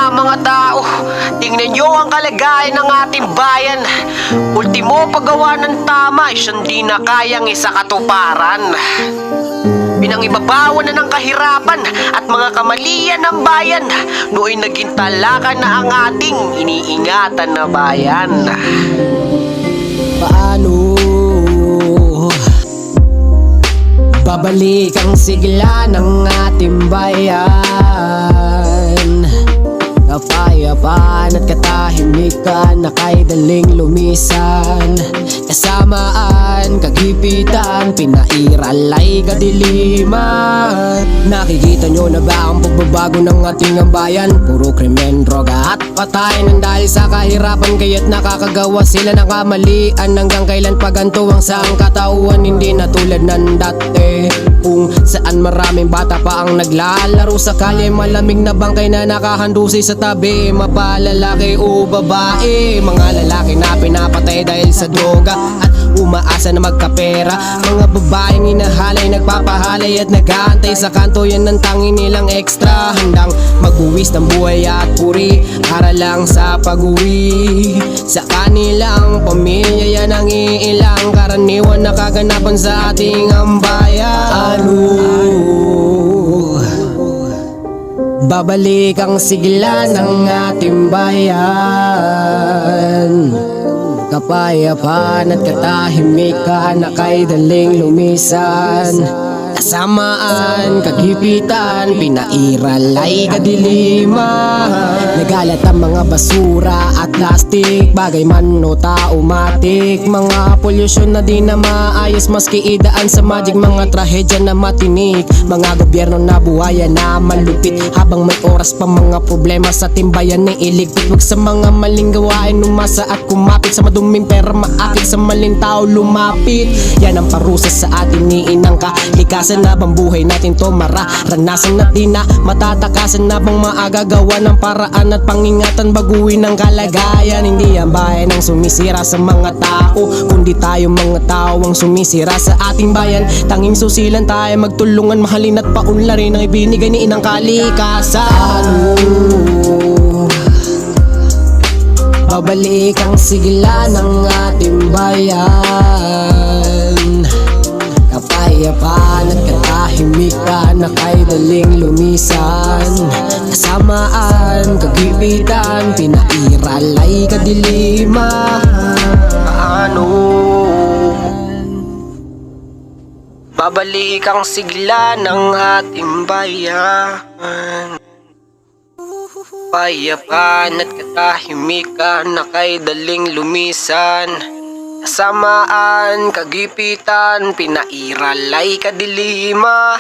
na mga tao, tingnan nyo ang kalagayan ng ating bayan. Ultimo paggawa ng tama ay siyang di na kayang isakatuparan. Pinangibabawan na ng kahirapan at mga kamalian ng bayan. Nooy naging talakan na ang ating iniingatan na bayan. Paano babalik ang sigla ng ating bayan? Kapayapaan at katahimikan na kay daling lumisan. Kasamaan, kagipitan, pinairal ay kadiliman. Nakikita nyo na ba ang pagbabago ng ating bayan? Puro krimen, droga at patay nang dahil sa kahirapan. Kaya't nakakagawa sila ng kamalian. Hanggang kailan pa ganito ang sangkatauhan? Hindi na tulad ng dati, kung saan maraming bata pa ang naglalaro sa kalye. Malamig na bangkay na nakahandusi sa tabi. Mapalalaki o babae, mga lalaki na pinapatay dahil sa droga at umaasa na magkapera. Mga babaeng inahalay, nagpapahalay at nag-aantay sa kanto. Yan ang tangi nilang extra, handang mag-uwis ng buhay at puri para lang sa pag-uwi sa kanilang pamilya. Yan ang iilang karaniwan na kaganapan sa ating bayan. Babalik ang sigla ng ating bayan. Kapayapaan at katahimikan na kay daling lumisan. Kasamaan, kagipitan, pinairal ay kadiliman. Nagalat ang mga basura at plastic, bagay man o taumatik. Mga polusyon na di na maayos, maski idaan sa magic. Mga trahedya na matinik, mga gobyerno na buhayan na malupit. Habang may oras pa mga problema sa timbayan na iligpit. Huwag sa mga maling gawain umasa at kumapit. Sa maduming pera maakit, sa maling tao lumapit. Yan ang parusa sa atin ni inang kalikasan. Na bang buhay natin to mararanasan at di na matatakasan? Na bang maagagawa ng paraan at pangingatan baguhin ang kalagayan? Hindi ang bayan ang sumisira sa mga tao, kundi tayo mga tao ang sumisira sa ating bayan. Tanging susilan tayo, magtulungan, mahalin at paunlarin ang ibinigay ni inang kalikasan. Babalik ang sigla ng ating bayan. Kapayapaan at katahimikan na kay daling lumisan. Kasamaan, kagipitan, pinairal ay kadiliman. Paano babalik ang sigla ng ating bayan? Kapayapaan at katahimikan na kay daling lumisan. Kasamaan, kagipitan, pinairal ay kadiliman.